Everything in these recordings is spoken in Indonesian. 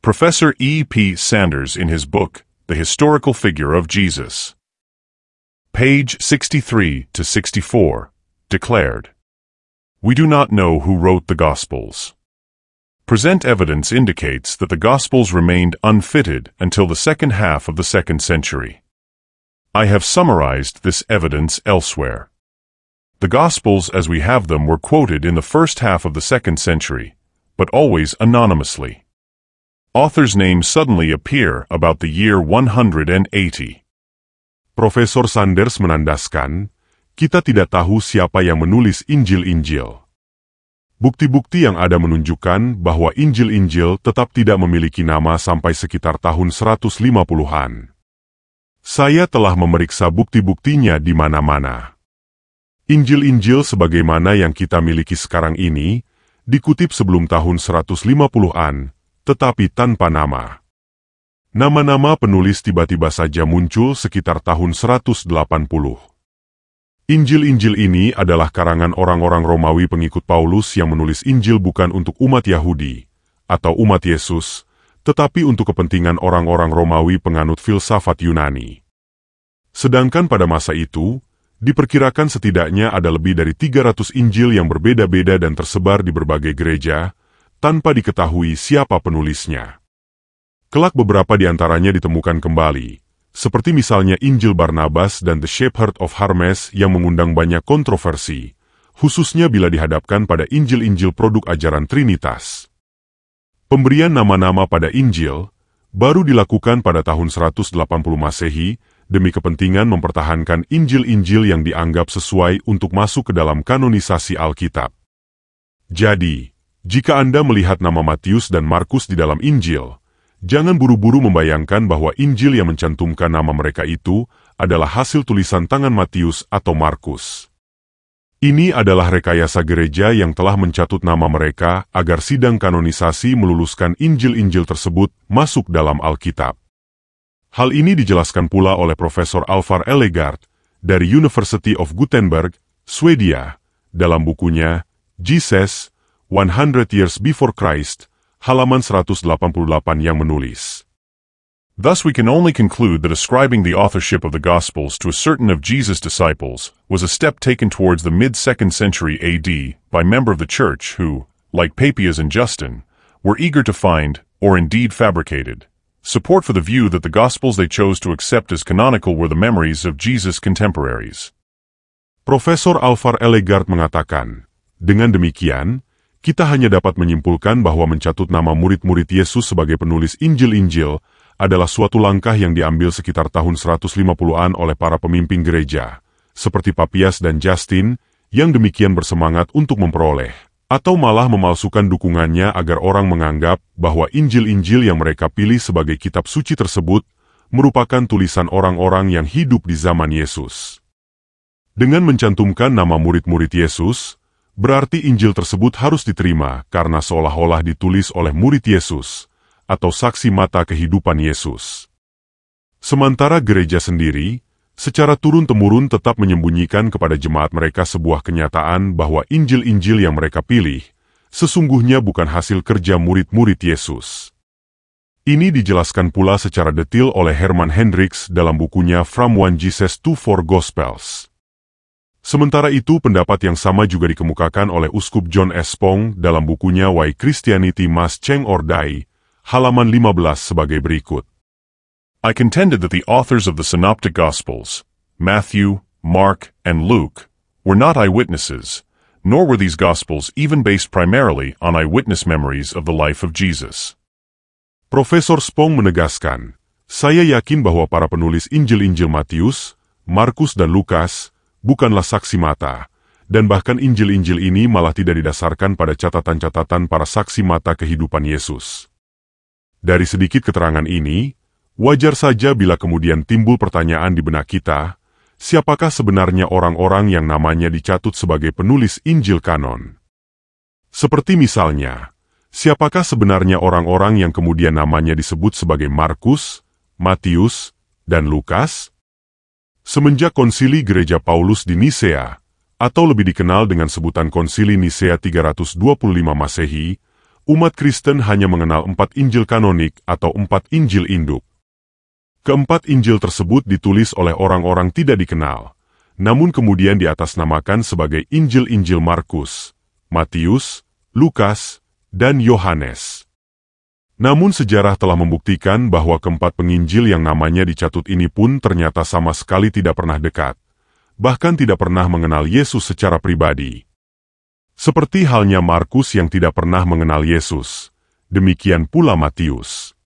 Professor E. P. Sanders in his book, The Historical Figure of Jesus, page 63 to 64, declared, "We do not know who wrote the Gospels. Present evidence indicates that the Gospels remained unfitted until the second half of the 2nd century. I have summarized this evidence elsewhere. The Gospels as we have them were quoted in the first half of the 2nd century, but always anonymously. Authors' names suddenly appear about the year 180. Profesor Sanders menandaskan, kita tidak tahu siapa yang menulis Injil-Injil. Bukti-bukti yang ada menunjukkan bahwa Injil-Injil tetap tidak memiliki nama sampai sekitar tahun 150-an. Saya telah memeriksa bukti-buktinya di mana-mana. Injil-Injil sebagaimana yang kita miliki sekarang ini, dikutip sebelum tahun 150-an, tetapi tanpa nama. Nama-nama penulis tiba-tiba saja muncul sekitar tahun 180. Injil-Injil ini adalah karangan orang-orang Romawi pengikut Paulus yang menulis Injil bukan untuk umat Yahudi, atau umat Yesus, tetapi untuk kepentingan orang-orang Romawi penganut filsafat Yunani. Sedangkan pada masa itu, diperkirakan setidaknya ada lebih dari 300 Injil yang berbeda-beda dan tersebar di berbagai gereja, tanpa diketahui siapa penulisnya. Kelak beberapa di antaranya ditemukan kembali, seperti misalnya Injil Barnabas dan The Shepherd of Hermes yang mengundang banyak kontroversi, khususnya bila dihadapkan pada Injil-Injil produk ajaran Trinitas. Pemberian nama-nama pada Injil baru dilakukan pada tahun 180 Masehi demi kepentingan mempertahankan Injil-Injil yang dianggap sesuai untuk masuk ke dalam kanonisasi Alkitab. Jadi, jika Anda melihat nama Matius dan Markus di dalam Injil, jangan buru-buru membayangkan bahwa Injil yang mencantumkan nama mereka itu adalah hasil tulisan tangan Matius atau Markus. Ini adalah rekayasa gereja yang telah mencatut nama mereka agar sidang kanonisasi meluluskan Injil-Injil tersebut masuk dalam Alkitab. Hal ini dijelaskan pula oleh Profesor Alvar Ellegard dari University of Gothenburg, Swedia, dalam bukunya Jesus, 100 Years Before Christ, halaman 188 yang menulis. Thus we can only conclude that ascribing the authorship of the Gospels to a certain of Jesus' disciples was a step taken towards the mid-2nd century AD by a member of the Church who, like Papias and Justin, were eager to find, or indeed fabricated, support for the view that the Gospels they chose to accept as canonical were the memories of Jesus' contemporaries. Profesor Alvar Ellegard mengatakan, dengan demikian, kita hanya dapat menyimpulkan bahwa mencatut nama murid-murid Yesus sebagai penulis Injil-Injil adalah suatu langkah yang diambil sekitar tahun 150-an oleh para pemimpin gereja, seperti Papias dan Justin, yang demikian bersemangat untuk memperoleh, atau malah memalsukan dukungannya agar orang menganggap bahwa Injil-Injil yang mereka pilih sebagai kitab suci tersebut merupakan tulisan orang-orang yang hidup di zaman Yesus. Dengan mencantumkan nama murid-murid Yesus, berarti Injil tersebut harus diterima karena seolah-olah ditulis oleh murid Yesus, atau saksi mata kehidupan Yesus. Sementara gereja sendiri, secara turun-temurun tetap menyembunyikan kepada jemaat mereka sebuah kenyataan bahwa Injil-Injil yang mereka pilih, sesungguhnya bukan hasil kerja murid-murid Yesus. Ini dijelaskan pula secara detil oleh Herman Hendricks dalam bukunya From One Jesus to Four Gospels. Sementara itu pendapat yang sama juga dikemukakan oleh Uskup John S. Spong dalam bukunya Why Christianity Must Change or Die, halaman 15 sebagai berikut. I contended that the authors of the Synoptic Gospels, Matthew, Mark, and Luke, were not eyewitnesses, nor were these Gospels even based primarily on eyewitness memories of the life of Jesus. Profesor Spong menegaskan, saya yakin bahwa para penulis Injil-Injil Matius, Markus dan Lukas bukanlah saksi mata, dan bahkan Injil-Injil ini malah tidak didasarkan pada catatan-catatan para saksi mata kehidupan Yesus. Dari sedikit keterangan ini, wajar saja bila kemudian timbul pertanyaan di benak kita, siapakah sebenarnya orang-orang yang namanya dicatut sebagai penulis Injil kanon? Seperti misalnya, siapakah sebenarnya orang-orang yang kemudian namanya disebut sebagai Markus, Matius, dan Lukas? Semenjak konsili gereja Paulus di Nisea, atau lebih dikenal dengan sebutan konsili Nisea 325 Masehi, Umat Kristen hanya mengenal 4 Injil kanonik atau 4 Injil induk. Keempat Injil tersebut ditulis oleh orang-orang tidak dikenal, namun kemudian diatasnamakan sebagai Injil-Injil Markus, Matius, Lukas, dan Yohanes. Namun sejarah telah membuktikan bahwa keempat penginjil yang namanya dicatut ini pun ternyata sama sekali tidak pernah dekat, bahkan tidak pernah mengenal Yesus secara pribadi. Seperti halnya Markus yang tidak pernah mengenal Yesus, demikian pula Matius.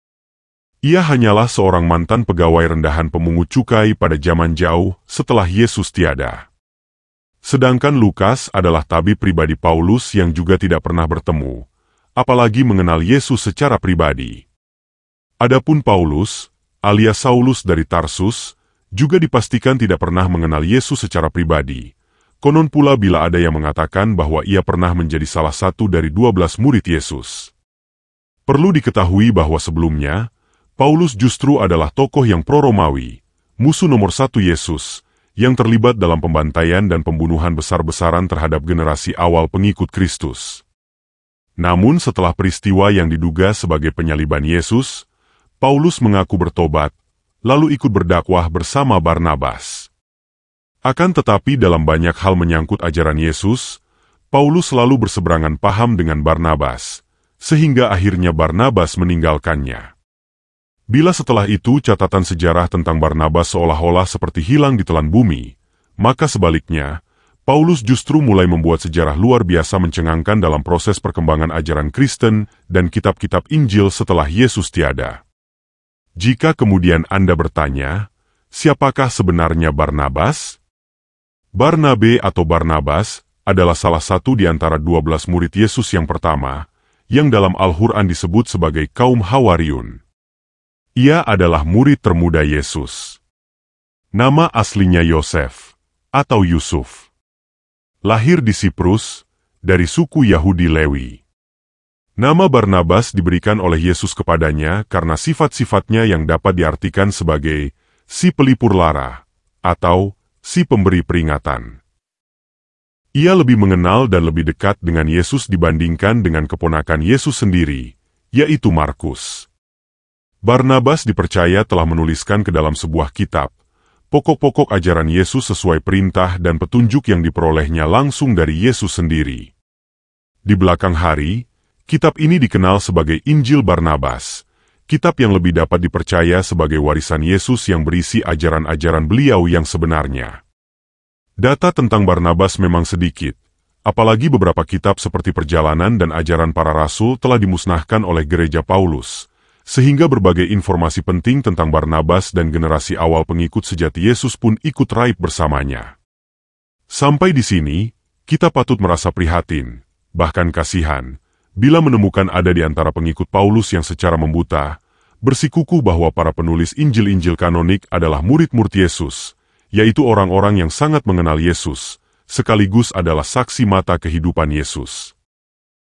Ia hanyalah seorang mantan pegawai rendahan pemungut cukai pada zaman jauh setelah Yesus tiada. Sedangkan Lukas adalah tabib pribadi Paulus yang juga tidak pernah bertemu, apalagi mengenal Yesus secara pribadi. Adapun Paulus, alias Saulus dari Tarsus, juga dipastikan tidak pernah mengenal Yesus secara pribadi. Konon pula bila ada yang mengatakan bahwa ia pernah menjadi salah satu dari 12 murid Yesus. Perlu diketahui bahwa sebelumnya, Paulus justru adalah tokoh yang pro-Romawi, musuh nomor 1 Yesus, yang terlibat dalam pembantaian dan pembunuhan besar-besaran terhadap generasi awal pengikut Kristus. Namun setelah peristiwa yang diduga sebagai penyaliban Yesus, Paulus mengaku bertobat, lalu ikut berdakwah bersama Barnabas. Akan tetapi dalam banyak hal menyangkut ajaran Yesus, Paulus selalu berseberangan paham dengan Barnabas, sehingga akhirnya Barnabas meninggalkannya. Bila setelah itu catatan sejarah tentang Barnabas seolah-olah seperti hilang di telan bumi, maka sebaliknya, Paulus justru mulai membuat sejarah luar biasa mencengangkan dalam proses perkembangan ajaran Kristen dan kitab-kitab Injil setelah Yesus tiada. Jika kemudian Anda bertanya, siapakah sebenarnya Barnabas? Barnabe atau Barnabas adalah salah satu di antara 12 murid Yesus yang pertama, yang dalam Al-Quran disebut sebagai kaum Hawariyun. Ia adalah murid termuda Yesus. Nama aslinya Yosef, atau Yusuf. Lahir di Siprus, dari suku Yahudi Lewi. Nama Barnabas diberikan oleh Yesus kepadanya karena sifat-sifatnya yang dapat diartikan sebagai si pelipur lara, atau si pemberi peringatan. Ia lebih mengenal dan lebih dekat dengan Yesus dibandingkan dengan keponakan Yesus sendiri, yaitu Markus. Barnabas dipercaya telah menuliskan ke dalam sebuah kitab, pokok-pokok ajaran Yesus sesuai perintah dan petunjuk yang diperolehnya langsung dari Yesus sendiri. Di belakang hari, kitab ini dikenal sebagai Injil Barnabas, kitab yang lebih dapat dipercaya sebagai warisan Yesus yang berisi ajaran-ajaran beliau yang sebenarnya. Data tentang Barnabas memang sedikit, apalagi beberapa kitab seperti Perjalanan dan Ajaran Para Rasul telah dimusnahkan oleh Gereja Paulus, sehingga berbagai informasi penting tentang Barnabas dan generasi awal pengikut sejati Yesus pun ikut raib bersamanya. Sampai di sini, kita patut merasa prihatin, bahkan kasihan, bila menemukan ada di antara pengikut Paulus yang secara membuta, bersikukuh bahwa para penulis Injil-Injil kanonik adalah murid-murid Yesus, yaitu orang-orang yang sangat mengenal Yesus, sekaligus adalah saksi mata kehidupan Yesus.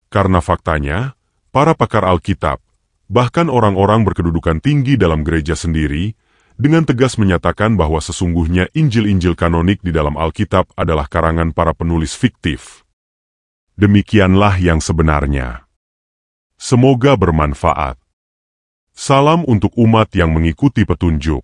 Karena faktanya, para pakar Alkitab, bahkan orang-orang berkedudukan tinggi dalam gereja sendiri, dengan tegas menyatakan bahwa sesungguhnya Injil-Injil kanonik di dalam Alkitab adalah karangan para penulis fiktif. Demikianlah yang sebenarnya. Semoga bermanfaat. Salam untuk umat yang mengikuti petunjuk.